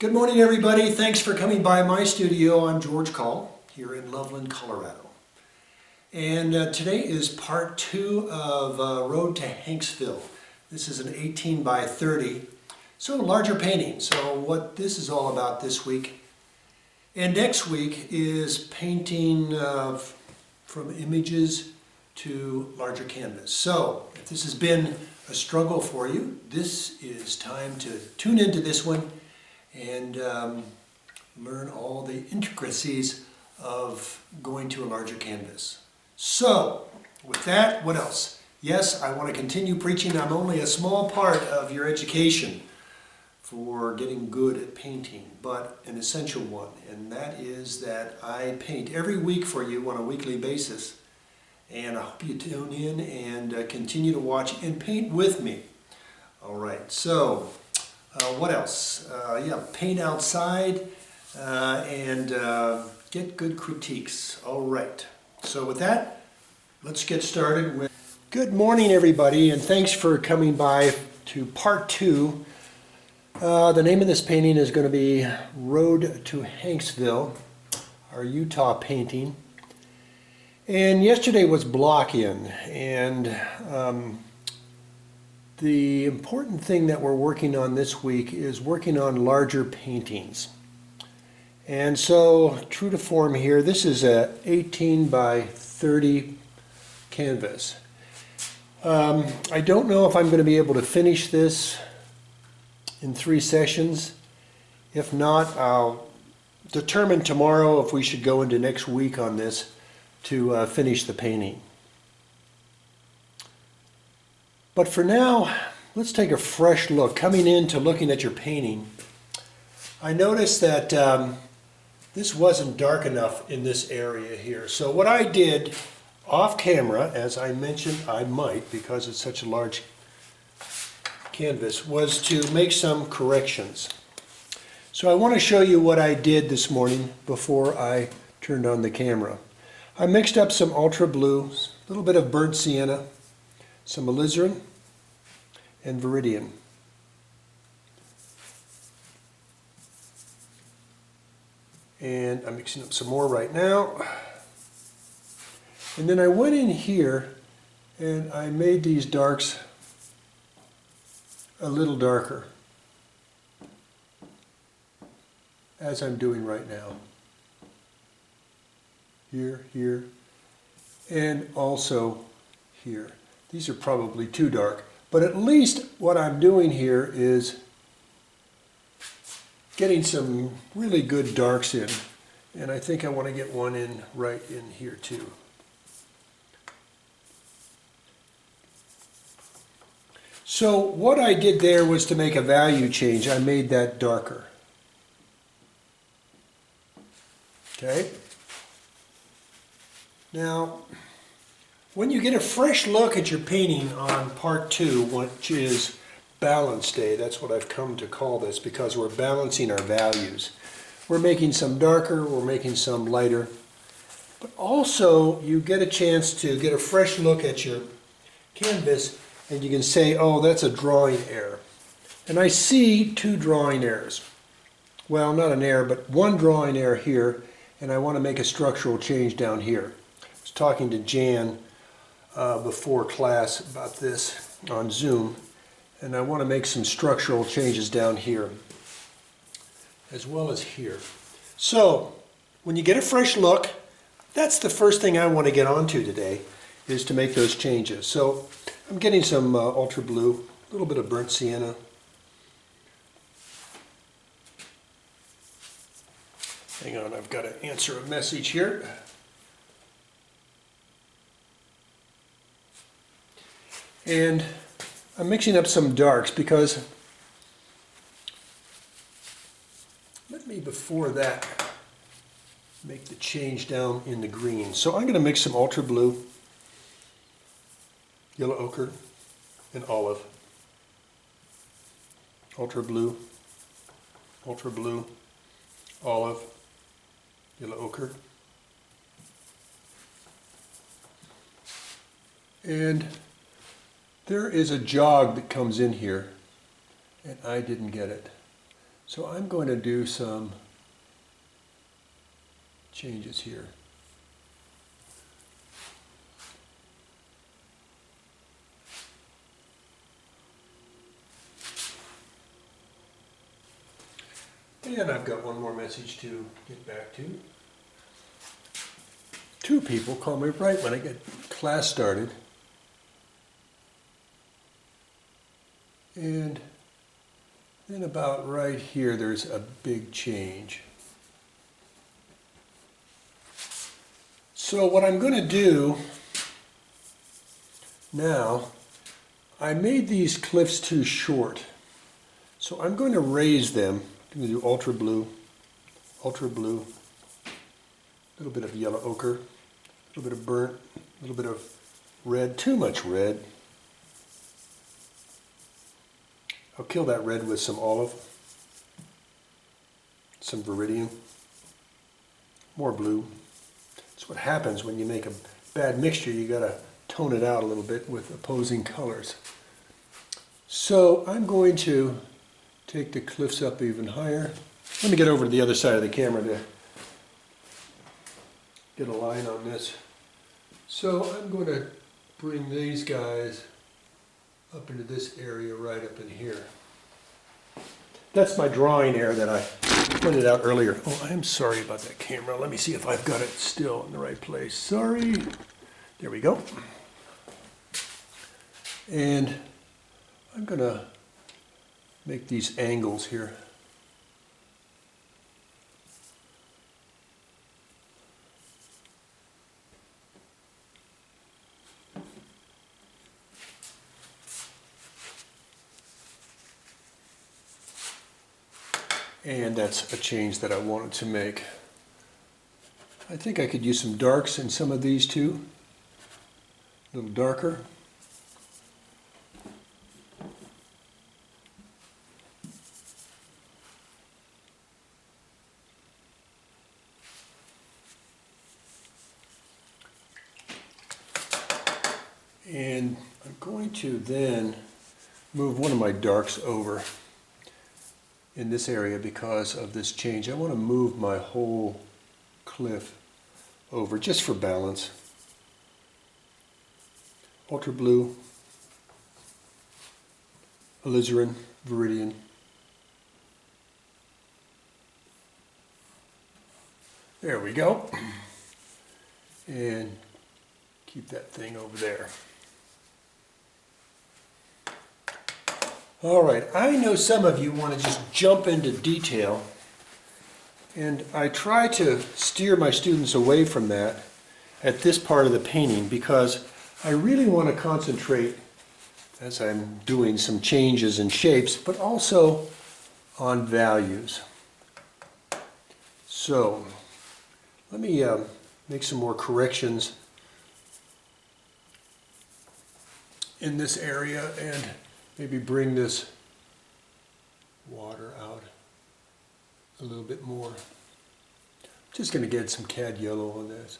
Good morning, everybody. Thanks for coming by my studio. I'm George Coll here in Loveland, Colorado. And today is part 2 of Road to Hamnksville. This is an 18 by 30, so a larger painting. So what this is all about this week. And next week is painting from images to larger canvas. So if this has been a struggle for you, this is time to tune into this one and learn all the intricacies of going to a larger canvas. So, with that, what else? Yes, I want to continue preaching. I'm only a small part of your education for getting good at painting, but an essential one, and that is that I paint every week for you on a weekly basis, and I hope you tune in and continue to watch and paint with me. All right, so what else? Paint outside and get good critiques. All right. So with that, let's get started with... Good morning, everybody, and thanks for coming by to part 2. The name of this painting is going to be Road to Hamnksville, our Utah painting. And yesterday was block-in, and the important thing that we're working on this week is working on larger paintings. And so, true to form here, this is a 18 by 30 canvas. I don't know if I'm going to be able to finish this in 3 sessions. If not, I'll determine tomorrow if we should go into next week on this to finish the painting. But for now, let's take a fresh look. Coming into looking at your painting, I noticed that this wasn't dark enough in this area here. So what I did off camera, as I mentioned I might because it's such a large canvas, was to make some corrections. So I want to show you what I did this morning before I turned on the camera. I mixed up some ultra blue, a little bit of burnt sienna, some alizarin, and viridian. And I'm mixing up some more right now. And then I went in here and I made these darks a little darker, as I'm doing right now. Here, here, and also here. These are probably too dark, but at least what I'm doing here is getting some really good darks in, and I think I want to get one in right in here too. So what I did there was to make a value change. I made that darker. Okay? Now, when you get a fresh look at your painting on part 2, which is balance day, that's what I've come to call this because we're balancing our values. We're making some darker, we're making some lighter, but also you get a chance to get a fresh look at your canvas and you can say, oh, that's a drawing error. And I see 2 drawing errors. Well, not an error, but 1 drawing error here, and I want to make a structural change down here. I was talking to Jan before class about this on Zoom, and I want to make some structural changes down here as well as here. So when you get a fresh look, that's the first thing I want to get onto today, is to make those changes. So I'm getting some ultra blue, a little bit of burnt sienna. Hang on, I've got to answer a message here. And I'm mixing up some darks because, let me before that make the change down in the green. So I'm going to mix some ultra blue, yellow ochre, and olive. Ultra blue, olive, yellow ochre. And there is a jog that comes in here, and I didn't get it. So I'm going to do some changes here. And I've got one more message to get back to. Two people call me right when I get class started. And then about right here, there's a big change. So what I'm going to do now, I made these cliffs too short. So I'm going to raise them. I'm going to do ultra blue, a little bit of yellow ochre, a little bit of burnt, a little bit of red, too much red. I'll kill that red with some olive, some viridian, more blue. That's what happens when you make a bad mixture. You gotta tone it out a little bit with opposing colors. So I'm going to take the cliffs up even higher. Let me get over to the other side of the camera to get a line on this. So I'm going to bring these guys up into this area right up in here. That's my drawing area that I pointed out earlier. Oh, I'm sorry about that camera. Let me see if I've got it still in the right place. Sorry. There we go. And I'm going to make these angles here. And that's a change that I wanted to make. I think I could use some darks in some of these too. A little darker. And I'm going to then move one of my darks over in this area because of this change. I want to move my whole cliff over just for balance. Ultra blue, alizarin, viridian. There we go. And keep that thing over there. All right, I know some of you want to just jump into detail, and I try to steer my students away from that at this part of the painting because I really want to concentrate as I'm doing some changes in shapes, but also on values. So let me make some more corrections in this area and maybe bring this water out a little bit more. Just going to get some cad yellow on this.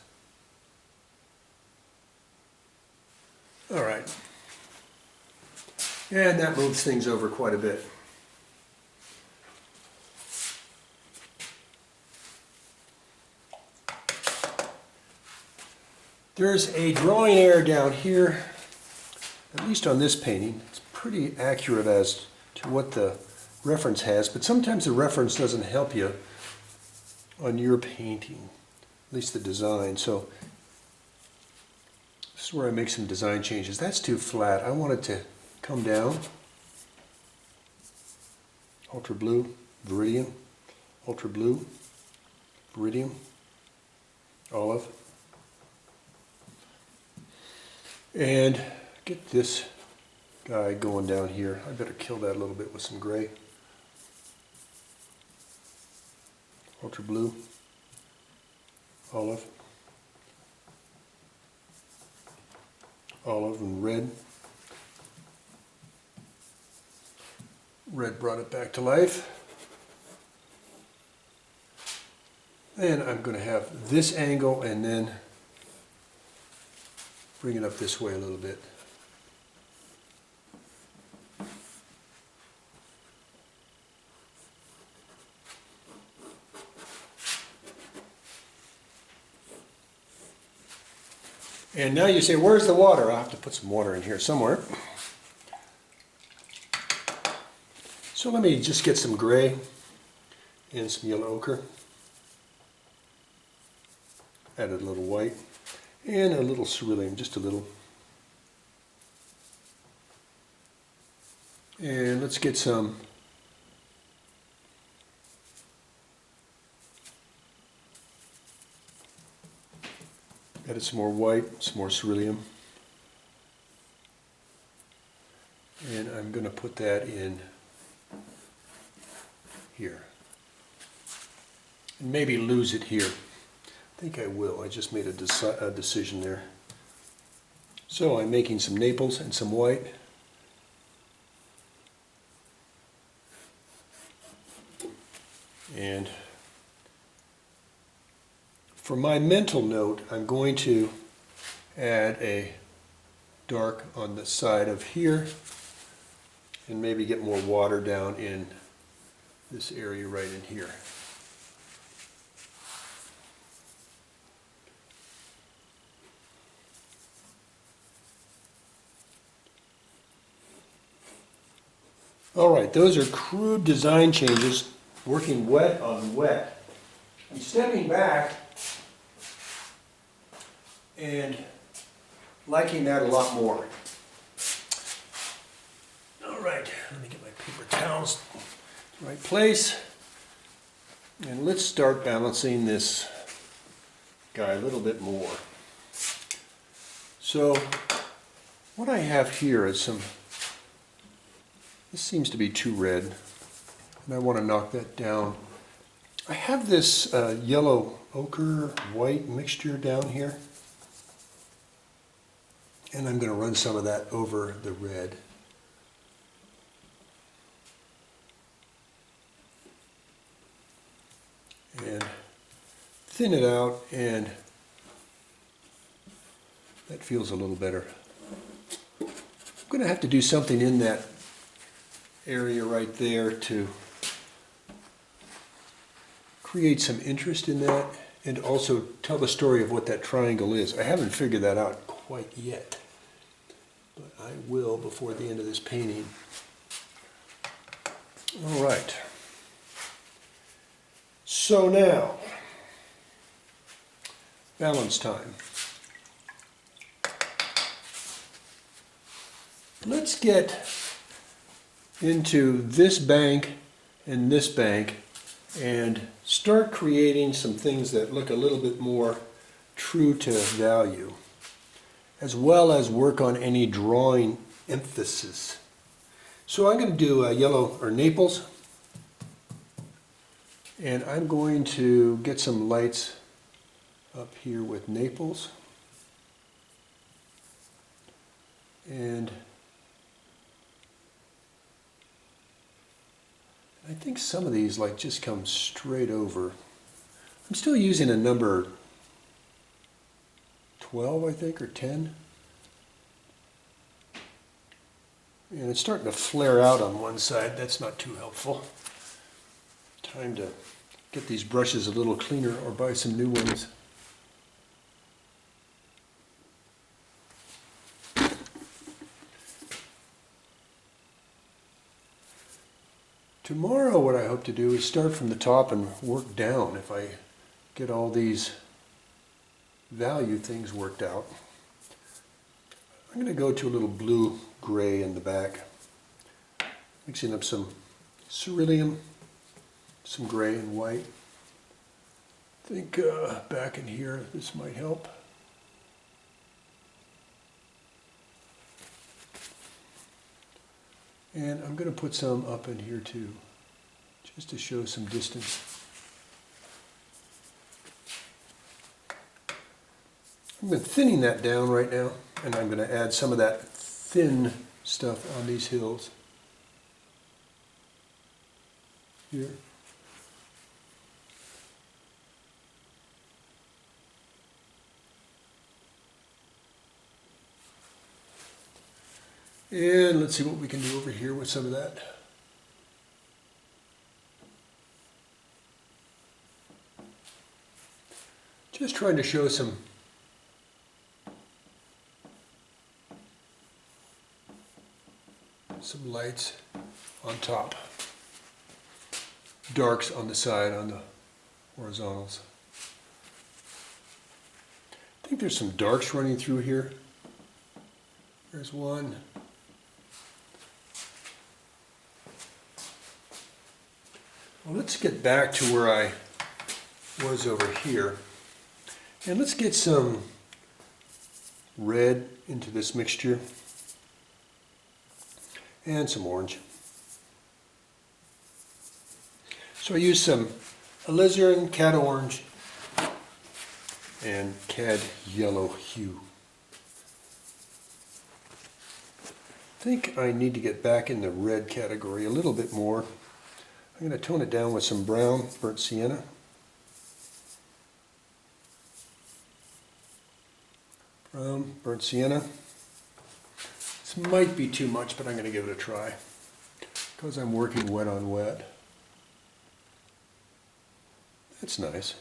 All right. And that moves things over quite a bit. There's a drawing error down here, at least on this painting. It's pretty accurate as to what the reference has, but sometimes the reference doesn't help you on your painting, at least the design. So this is where I make some design changes. That's too flat. I want it to come down. Ultra blue, viridian, ultra blue, viridian, olive. And get this guy going down here. I better kill that a little bit with some gray. Ultra blue, olive, olive and red. Red brought it back to life. And I'm going to have this angle and then bring it up this way a little bit. And now you say, where's the water? I'll have to put some water in here somewhere. So let me just get some gray and some yellow ochre. Added a little white and a little cerulean, just a little. And let's get some added some more white, some more cerulean. And I'm going to put that in here. And maybe lose it here. I think I will. I just made a decision there. So I'm making some Naples and some white. And for my mental note, I'm going to add a dark on the side of here and maybe get more water down in this area right in here. All right, those are crude design changes, working wet on wet. I'm stepping back and liking that a lot more. All right, let me get my paper towels in the right place. And let's start balancing this guy a little bit more. So what I have here is this seems to be too red, and I want to knock that down. I have this yellow ochre white mixture down here, and I'm going to run some of that over the red. And thin it out, and that feels a little better. I'm going to have to do something in that area right there to create some interest in that and also tell the story of what that triangle is. I haven't figured that out quite yet, but I will before the end of this painting. All right. So now, balance time. Let's get into this bank and this bank and start creating some things that look a little bit more true to value, as well as work on any drawing emphasis. So I'm going to do a yellow or Naples, and I'm going to get some lights up here with Naples, and I think some of these like just come straight over. I'm still using a number 12, I think, or 10. And it's starting to flare out on one side. That's not too helpful. Time to get these brushes a little cleaner or buy some new ones. Tomorrow what I hope to do is start from the top and work down if I get all these value things worked out. I'm going to go to a little blue-gray in the back, mixing up some cerulean, some gray and white. I think back in here this might help. And I'm going to put some up in here too, just to show some distance. I'm thinning that down right now, and I'm going to add some of that thin stuff on these hills here. And let's see what we can do over here with some of that. Just trying to show some lights on top, darks on the side on the horizontals. I think there's some darks running through here. There's one. Well, let's get back to where I was over here. And let's get some red into this mixture. And some orange. So I used some alizarin, cad orange, and cad yellow hue. I think I need to get back in the red category a little bit more. I'm going to tone it down with some brown, burnt sienna. Brown, burnt sienna. This might be too much, but I'm going to give it a try because I'm working wet on wet. That's nice.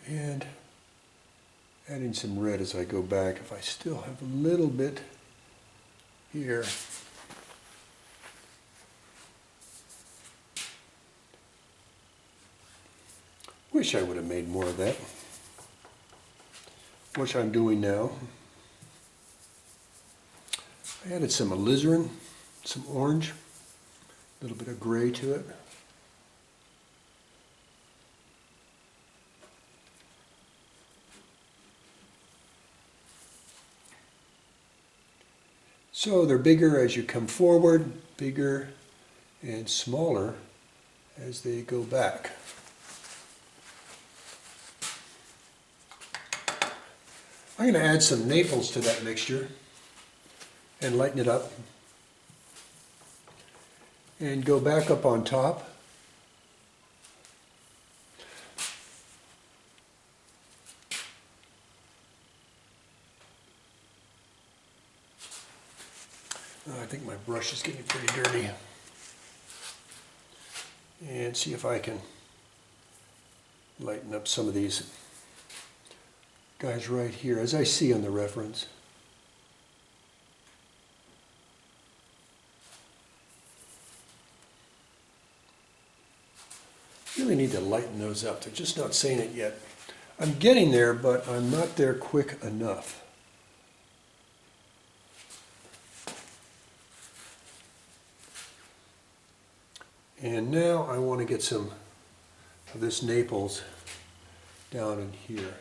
And adding some red as I go back. If I still have a little bit here. Wish I would have made more of that. Which I'm doing now. I added some alizarin, some orange, a little bit of gray to it. So they're bigger as you come forward, bigger and smaller as they go back. I'm going to add some Naples to that mixture and lighten it up. And go back up on top. Oh, I think my brush is getting pretty dirty. And see if I can lighten up some of these guys right here, as I see on the reference. Really need to lighten those up. They're just not saying it yet. I'm getting there, but I'm not there quick enough. And now I want to get some of this Naples down in here.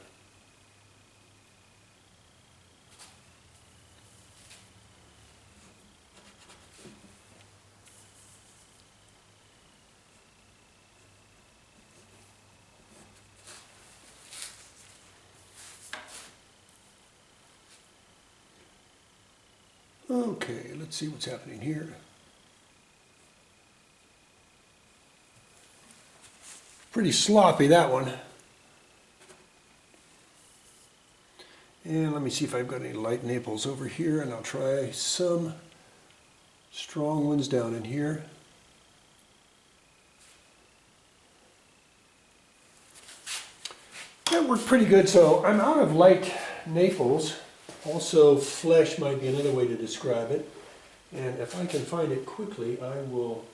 Okay, let's see what's happening here. Pretty sloppy, that one. And let me see if I've got any light Naples over here, and I'll try some strong ones down in here. That worked pretty good, so I'm out of light Naples. Also, flesh might be another way to describe it. And if I can find it quickly, I will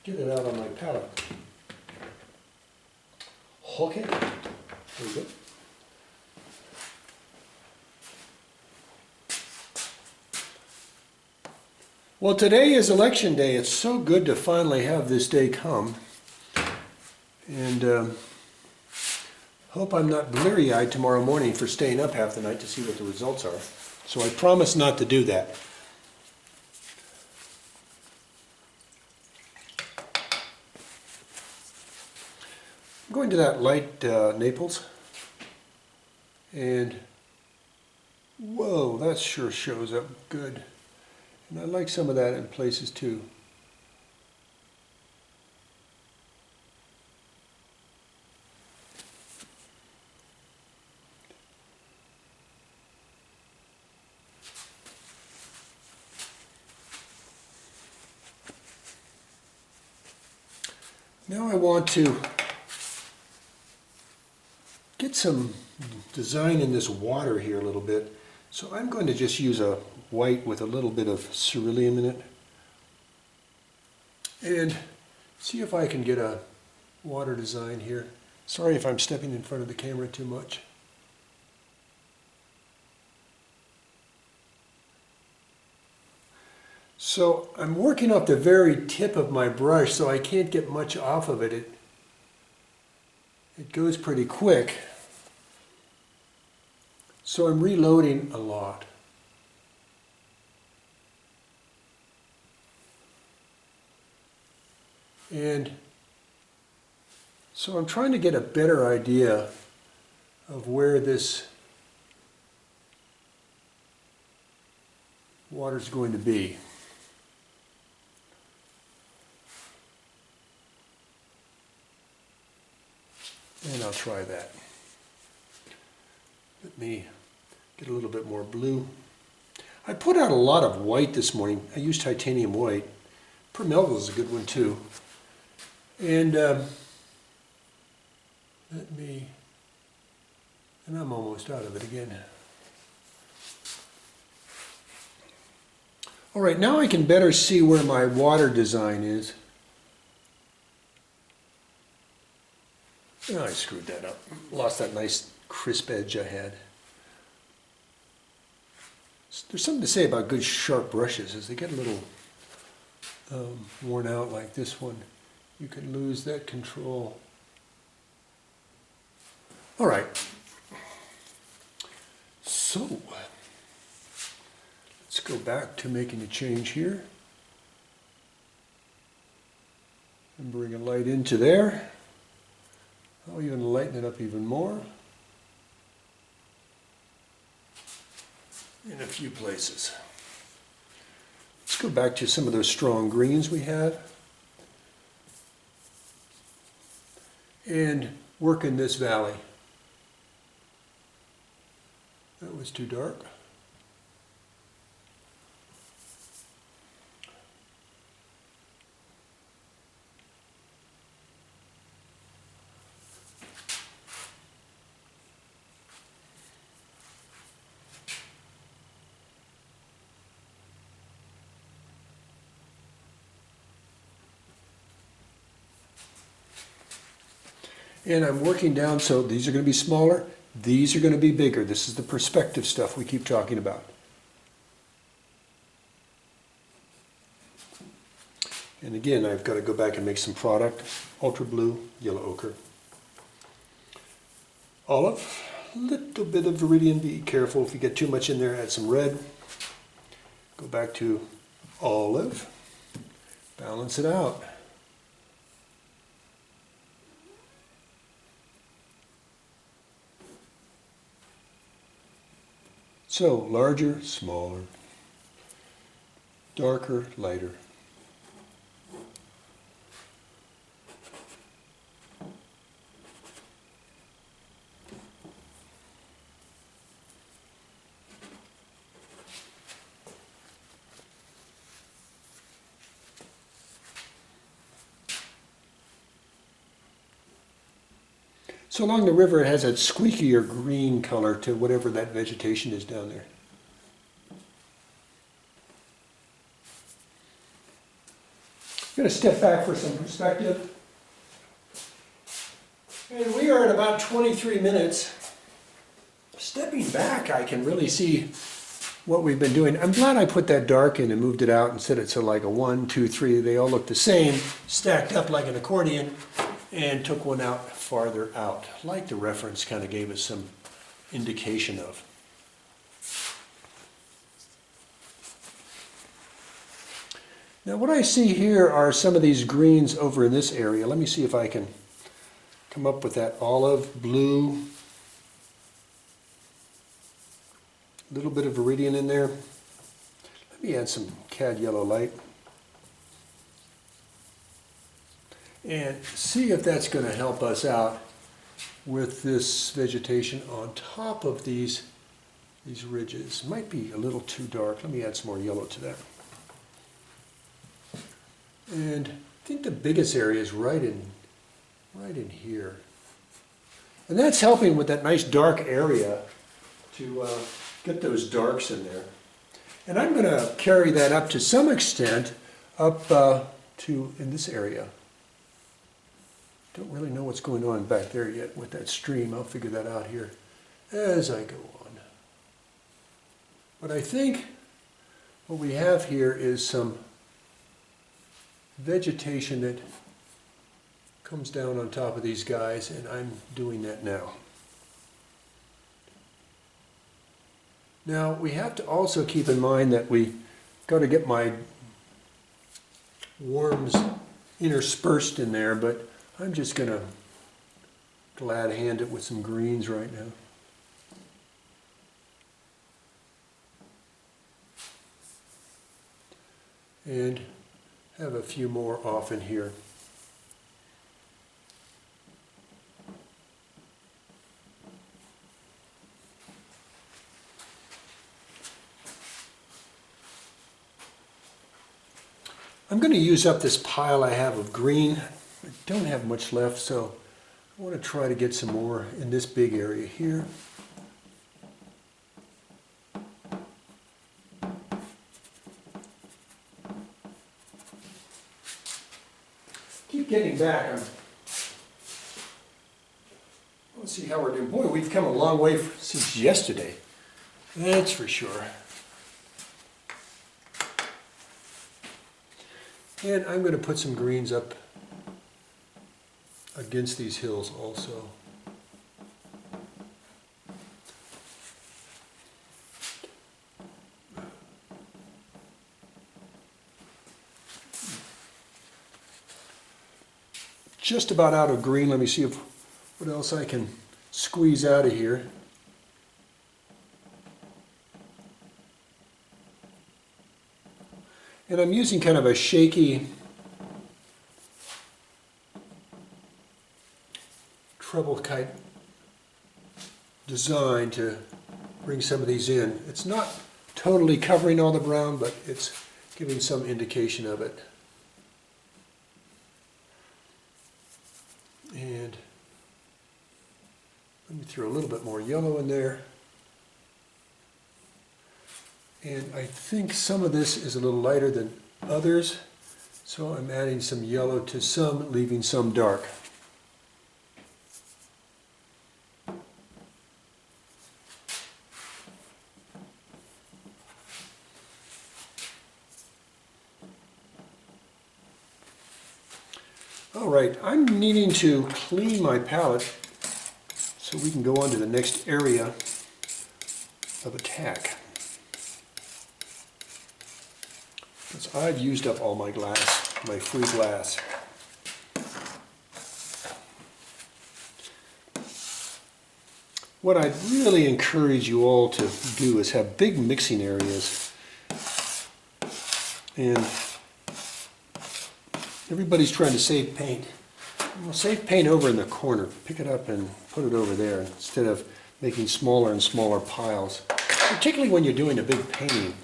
get it out on my palette. Okay, there we go. Well, today is election day. It's so good to finally have this day come. And hope I'm not bleary-eyed tomorrow morning for staying up half the night to see what the results are. So I promise not to do that. I'm going to that light Naples, and whoa, that sure shows up good. And I like some of that in places too. Now I want to get some design in this water here a little bit. So I'm going to just use a white with a little bit of cerulean in it. And see if I can get a water design here. Sorry if I'm stepping in front of the camera too much. So I'm working off the very tip of my brush, so I can't get much off of it. It goes pretty quick. So I'm reloading a lot. And so I'm trying to get a better idea of where this water is going to be. And I'll try that. Let me get a little bit more blue. I put out a lot of white this morning. I used titanium white. Permelville is a good one too. And and I'm almost out of it again. All right, now I can better see where my water design is. Oh, I screwed that up. Lost that nice crisp edge I had. There's something to say about good sharp brushes. As they get a little worn out like this one, you can lose that control. All right. So, let's go back to making a change here. And bring a light into there. I'll even lighten it up even more. In a few places. Let's go back to some of those strong greens we had. And work in this valley. That was too dark. And I'm working down, so these are going to be smaller, these are going to be bigger. This is the perspective stuff we keep talking about. And again, I've got to go back and make some product. Ultra blue, yellow ochre. Olive, a little bit of viridian. Be careful if you get too much in there, add some red. Go back to olive, balance it out. So, larger, smaller, darker, lighter. So along the river it has that squeakier green color to whatever that vegetation is down there. I'm going to step back for some perspective. And we are at about 23 minutes. Stepping back, I can really see what we've been doing. I'm glad I put that dark in and moved it out and set it to like a 1, 2, 3. They all look the same, stacked up like an accordion, and took one out farther out, like the reference kind of gave us some indication of. Now what I see here are some of these greens over in this area. Let me see if I can come up with that olive, blue, a little bit of viridian in there. Let me add some cad yellow light. And see if that's going to help us out with this vegetation on top of these ridges. Might be a little too dark. Let me add some more yellow to that. And think the biggest area is right in here. And that's helping with that nice dark area to get those darks in there. And I'm going to carry that up to some extent up to in this area. Don't really know what's going on back there yet with that stream. I'll figure that out here as I go on. But I think what we have here is some vegetation that comes down on top of these guys, and I'm doing that now. Now we have to also keep in mind that we got to get my worms interspersed in there, but I'm just going to glad hand it with some greens right now. And have a few more off in here. I'm going to use up this pile I have of green. I don't have much left, so I want to try to get some more in this big area here. Keep getting back. Let's see how we're doing. Boy, we've come a long way since yesterday. That's for sure. And I'm going to put some greens up against these hills also. Just about out of green. Let me see what else I can squeeze out of here. And I'm using kind of a shaky treble kite design to bring some of these in. It's not totally covering all the brown, but it's giving some indication of it. And let me throw a little bit more yellow in there. And I think some of this is a little lighter than others, so I'm adding some yellow to some, leaving some dark. All right, I'm needing to clean my palette so we can go on to the next area of attack. Because I've used up all my glass, my free glass. What I'd really encourage you all to do is have big mixing areas. And everybody's trying to save paint. Well, save paint over in the corner. Pick it up and put it over there instead of making smaller and smaller piles. Particularly when you're doing a big painting.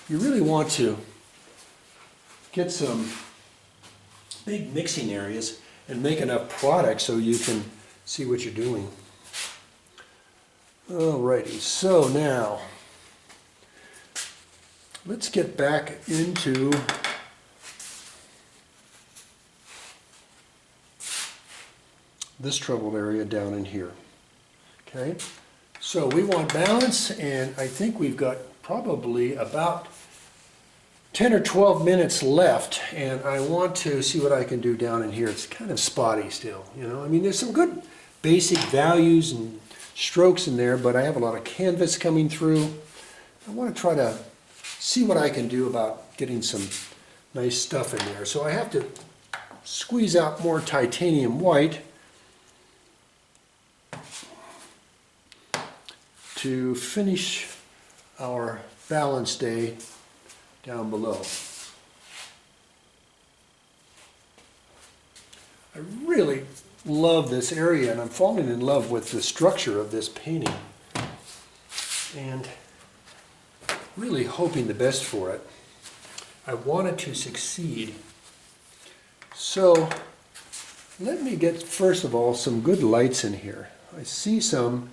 You really want to get some big mixing areas and make enough product so you can see what you're doing. Alrighty, so now let's get back into this troubled area down in here. Okay, so we want balance, and I think we've got probably about 10 or 12 minutes left, and I want to see what I can do down in here. It's kind of spotty still, you know. I mean, there's some good basic values and strokes in there, but I have a lot of canvas coming through. I want to try to see what I can do about getting some nice stuff in there. So I have to squeeze out more titanium white to finish our balance day down below. I really love this area, and I'm falling in love with the structure of this painting and really hoping the best for it. I want it to succeed. So let me get, first of all, some good lights in here. I see some,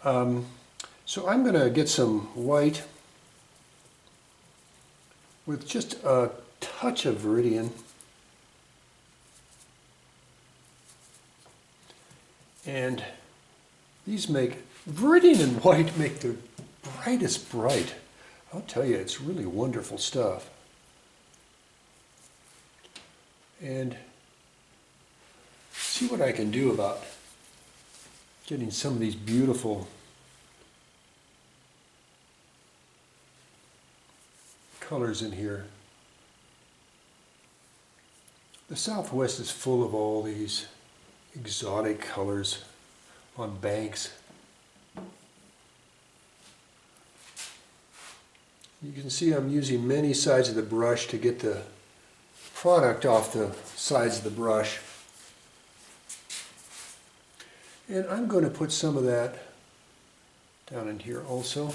so I'm going to get some white with just a touch of Viridian. And these make, Viridian and white make the brightest bright. I'll tell you, it's really wonderful stuff. And see what I can do about getting some of these beautiful colors in here. The Southwest is full of all these exotic colors on banks. You can see I'm using many sides of the brush to get the product off the sides of the brush. And I'm going to put some of that down in here also.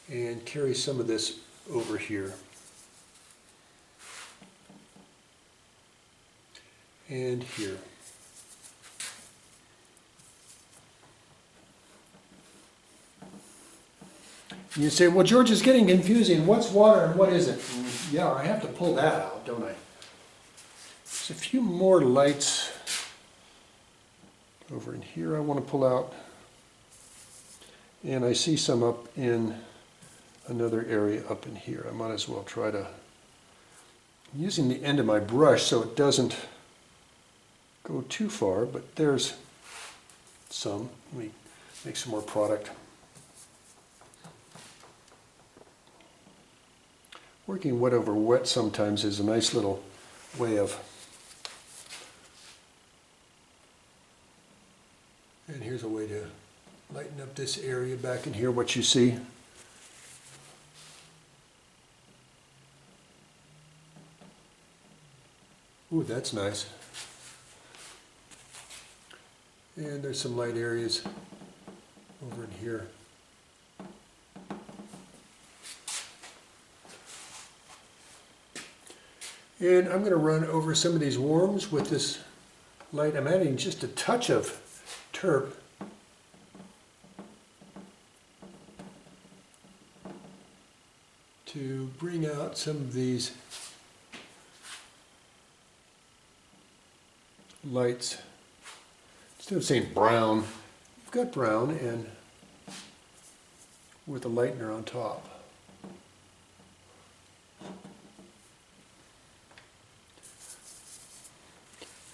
And carry some of this over here. And here. You say, well, George, is getting confusing. What's water and what isn't? Yeah, I have to pull that out, don't I? There's a few more lights over in here I want to pull out. And I see some up in another area up in here. I might as well try to, I'm using the end of my brush so it doesn't go too far, but there's some. Let me make some more product. Working wet over wet sometimes is a nice little way of, and here's a way to lighten up this area back in here, what you see. Ooh, that's nice. And there's some light areas over in here. And I'm going to run over some of these worms with this light. I'm adding just a touch of terp. To bring out some of these lights. Instead of saying brown, we've got brown and with a lightener on top.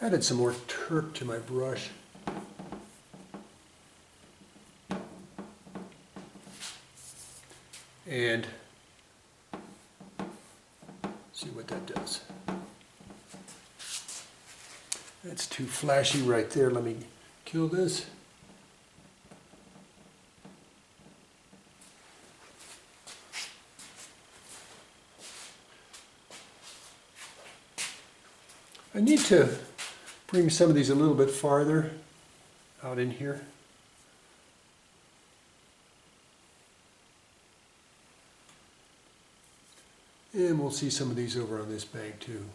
Added some more terp to my brush. And see what that does. That's too flashy right there. Let me kill this. I need to bring some of these a little bit farther out in here. And we'll see some of these over on this bank too.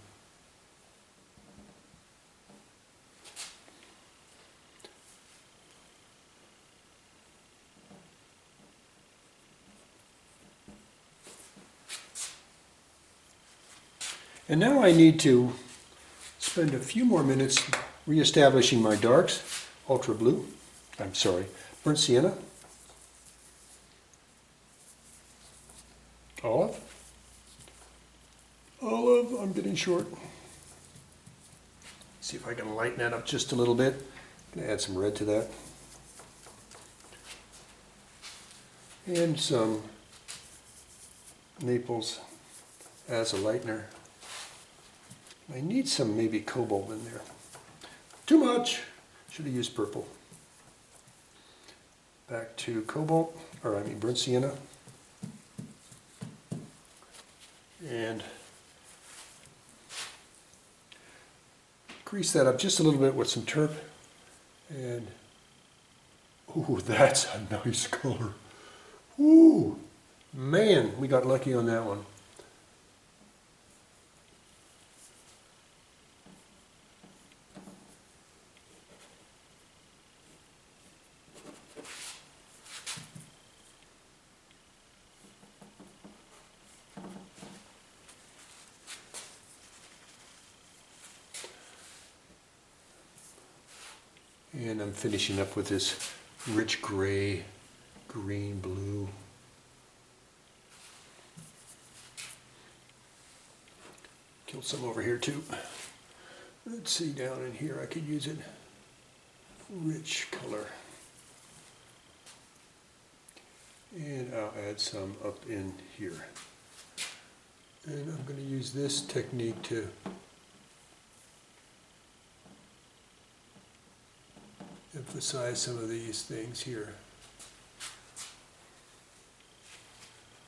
And now I need to spend a few more minutes reestablishing my darks. Ultra blue, burnt sienna, olive, I'm getting short. See if I can lighten that up just a little bit. I'm going to add some red to that. And some Naples as a lightener. I need some maybe cobalt in there. Too much. Should have used purple. Back to cobalt, burnt sienna. And grease that up just a little bit with some terp. And, ooh, that's a nice color. Ooh, man, we got lucky on that one. And I'm finishing up with this rich gray, green, blue. Killed some over here too. Let's see, down in here I could use it. Rich color. And I'll add some up in here. And I'm going to use this technique to emphasize some of these things here.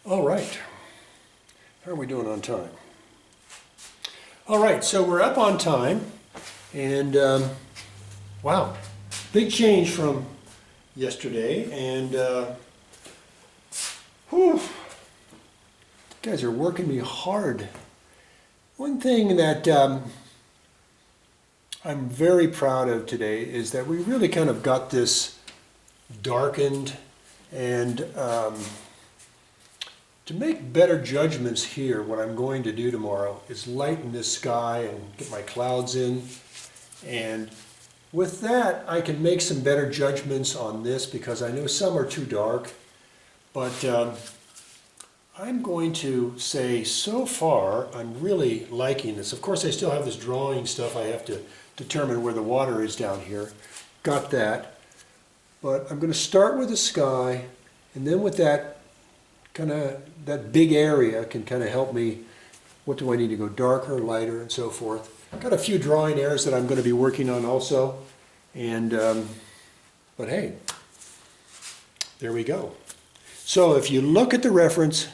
All right. How are we doing on time? All right, so we're up on time. And wow, big change from yesterday. And whew, you guys are working me hard. One thing that I'm very proud of today is that we really kind of got this darkened, and to make better judgments here, what I'm going to do tomorrow is lighten this sky and get my clouds in, and with that I can make some better judgments on this because I know some are too dark, but I'm going to say so far I'm really liking this. Of course I still have this drawing stuff. I have to determine where the water is down here. Got that. But I'm going to start with the sky, and then with that that big area can kind of help me. What do I need to go darker, lighter, and so forth. Got a few drawing errors that I'm going to be working on also. And but hey, there we go. So if you look at the reference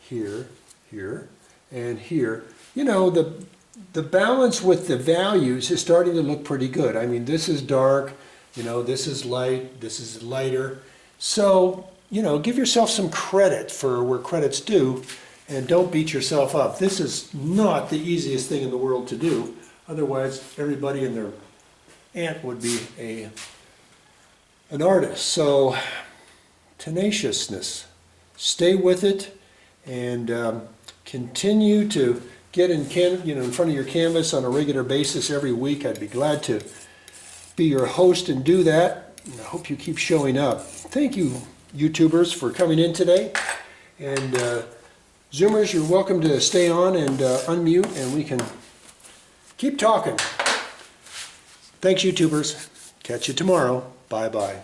here, here, and here, you know, the balance with the values is starting to look pretty good. I mean, this is dark, you know, this is light, this is lighter. So, you know, give yourself some credit for where credit's due, and don't beat yourself up. This is not the easiest thing in the world to do. Otherwise, everybody and their aunt would be an artist. So, tenaciousness. Stay with it, and continue to get in front of your canvas on a regular basis every week. I'd be glad to be your host and do that. And I hope you keep showing up. Thank you, YouTubers, for coming in today. And Zoomers, you're welcome to stay on and unmute, and we can keep talking. Thanks, YouTubers. Catch you tomorrow. Bye-bye.